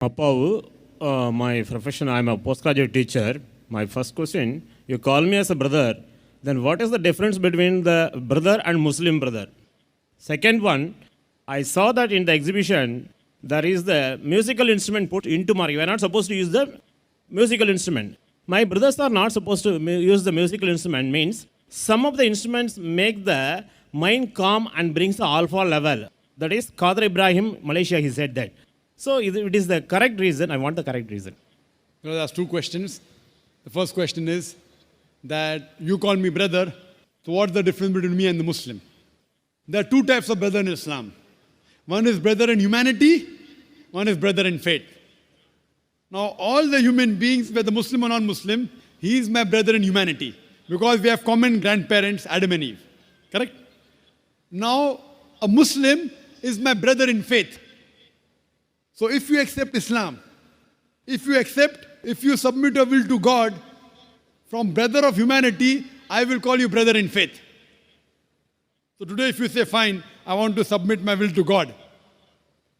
Appavu, my profession, I'm a postgraduate teacher. My first question, you call me as a brother, then what is the difference between the brother and Muslim brother? Second one, I saw that in the exhibition, there is the musical instrument put into Mari. You are not supposed to use the musical instrument. My brothers are not supposed to use the musical instrument, means some of the instruments make the mind calm and brings the alpha level. That is, Qadr Ibrahim, Malaysia, he said that. So it is the correct reason. I want the correct reason. So there's two questions. The first question is that you call me brother. So what's the difference between me and the Muslim? There are two types of brother in Islam. One is brother in humanity, one is brother in faith. Now all the human beings, whether Muslim or non-Muslim, he is my brother in humanity because we have common grandparents, Adam and Eve. Correct? Now a Muslim is my brother in faith. So if you accept Islam, if you submit your will to God, from brother of humanity, I will call you brother in faith. So today if you say, fine, I want to submit my will to God,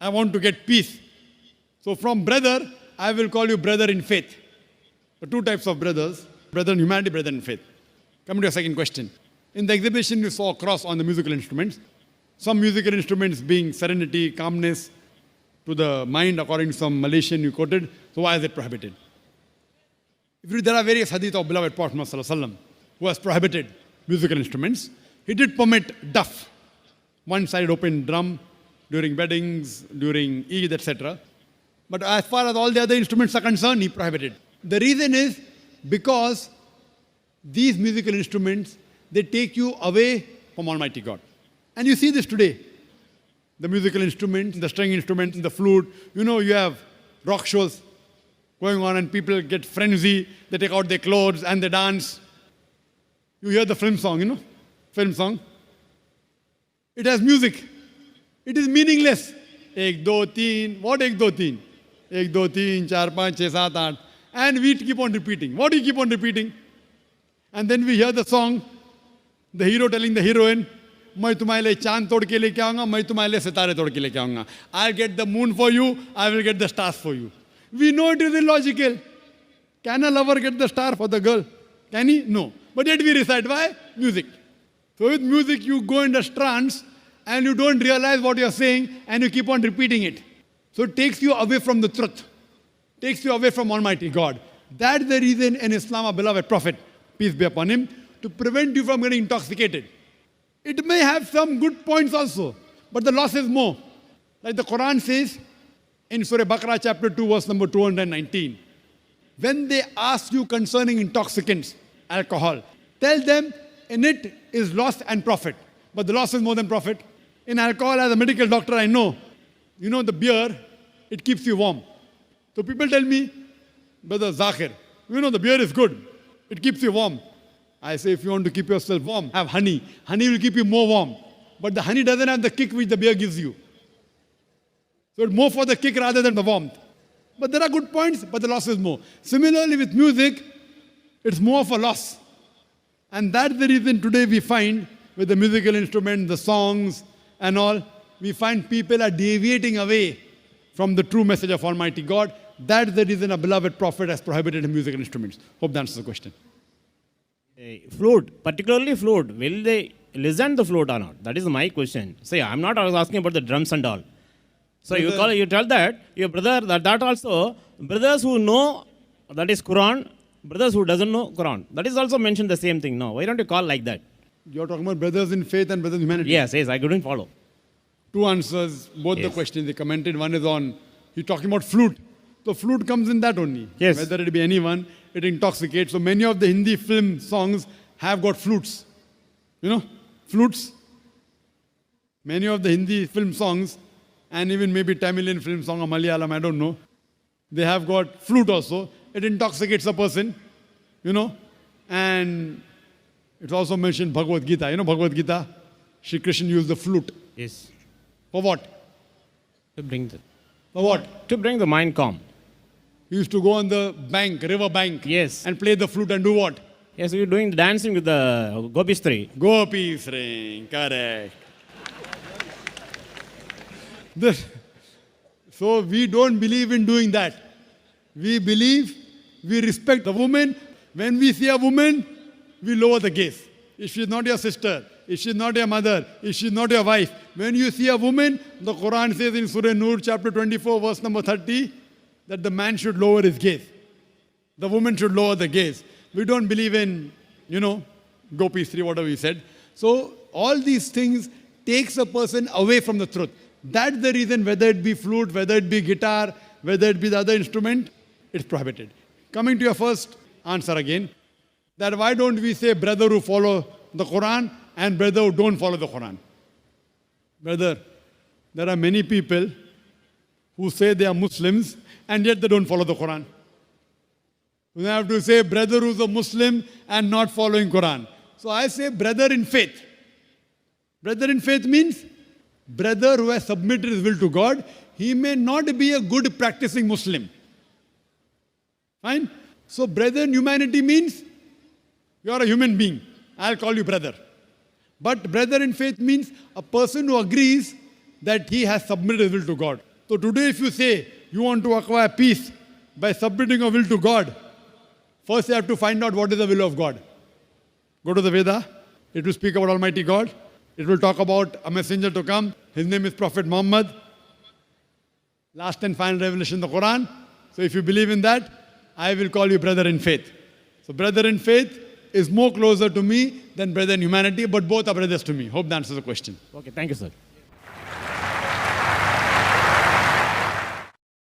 I want to get peace. So from brother, I will call you brother in faith. The two types of brothers, brother in humanity, brother in faith. Coming to your second question. In the exhibition, you saw a cross on the musical instruments. Some musical instruments being serenity, calmness, to the mind, according to some Malaysian you quoted. So why is it prohibited? There are various hadith of beloved Prophet Muhammad who has prohibited musical instruments. He did permit duff, one-sided open drum, during weddings, during Eid, etc. But as far as all the other instruments are concerned, he prohibited. The reason is because these musical instruments, they take you away from Almighty God. And you see this today. The musical instruments, the string instruments, the flute. You know, you have rock shows going on and people get frenzy. They take out their clothes and they dance. You hear the film song, you know, film song. It has music. It is meaningless. Ek, do, teen. What ek, do, teen? Ek, do, teen, char, panch, chhe, saat, aat. And we keep on repeating. What do you keep on repeating? And then we hear the song, the hero telling the heroine, मैं तुम्हारे लिए चांद तोड़ के लेके आऊंगा, मैं तुम्हारे लिए सितारे तोड़ के लेके आऊंगा. I'll get the moon for you, I will get the stars for you. We know it is illogical. Can a lover get the star for the girl? Can he? No. But yet we recite. Why? Music. So with music you go into trance and you don't realize what you're saying and you keep on repeating it. So it takes you away from the truth. Takes you away from Almighty God. That's the reason in Islam, our beloved Prophet, peace be upon him, to prevent you from getting intoxicated. It may have some good points also, but the loss is more. Like the Quran says in Surah Baqarah chapter 2 verse number 219. When they ask you concerning intoxicants, alcohol, tell them in it is loss and profit. But the loss is more than profit. In alcohol, as a medical doctor, I know, you know the beer, it keeps you warm. So people tell me, Brother Zakir, you know the beer is good. It keeps you warm. I say, if you want to keep yourself warm, have honey. Honey will keep you more warm. But the honey doesn't have the kick which the beer gives you. So it's more for the kick rather than the warmth. But there are good points, but the loss is more. Similarly with music, it's more of a loss. And that's the reason today we find, with the musical instrument, the songs and all, we find people are deviating away from the true message of Almighty God. That's the reason a beloved Prophet has prohibited musical instruments. Hope that answers the question. Flute, particularly flute, will they listen the flute or not? That is my question. See, I'm not asking about the drums and all. So you tell that your brother, that also, brothers who know that is Quran, brothers who doesn't know Quran. That is also mentioned the same thing. No, why don't you call like that? You're talking about brothers in faith and brothers in humanity? Yes, I couldn't follow. Two answers, both the questions they commented. One is on, you're talking about flute. So flute comes in that only. Yes. Whether it be anyone, it intoxicates. So many of the Hindi film songs have got flutes. You know, flutes. Many of the Hindi film songs, and even maybe Tamilian film song or Malayalam, I don't know, they have got flute also. It intoxicates a person, you know. And it's also mentioned Bhagavad Gita. You know Bhagavad Gita? Shri Krishna used the flute. Yes. For what? To bring the... For what? To bring the mind calm. He used to go on the bank, river bank, Yes. and play the flute and do what? Yes, you're doing dancing with the Gopistri. Gopi string, correct. So we don't believe in doing that. We believe, we respect the woman. When we see a woman, we lower the gaze. If she is not your sister, if she is not your mother, if she is not your wife, when you see a woman, the Quran says in Surah Nur, chapter 24, verse number 30, that the man should lower his gaze. The woman should lower the gaze. We don't believe in, Gopi Sri, whatever we said. So all these things takes a person away from the truth. That's the reason, whether it be flute, whether it be guitar, whether it be the other instrument, it's prohibited. Coming to your first answer again, that why don't we say brother who follow the Quran and brother who don't follow the Quran? Brother, there are many people who say they are Muslims and yet they don't follow the Quran. We have to say brother who's a Muslim and not following Quran. So I say brother in faith. Brother in faith means brother who has submitted his will to God. He may not be a good practicing Muslim. Fine? So brother in humanity means you are a human being. I'll call you brother. But brother in faith means a person who agrees that he has submitted his will to God. So today if you say you want to acquire peace by submitting your will to God, first you have to find out what is the will of God. Go to the Veda. It will speak about Almighty God. It will talk about a messenger to come. His name is Prophet Muhammad. Last and final revelation, the Quran. So if you believe in that, I will call you brother in faith. So brother in faith is more closer to me than brother in humanity, but both are brothers to me. Hope that answers the question. Okay, thank you, sir.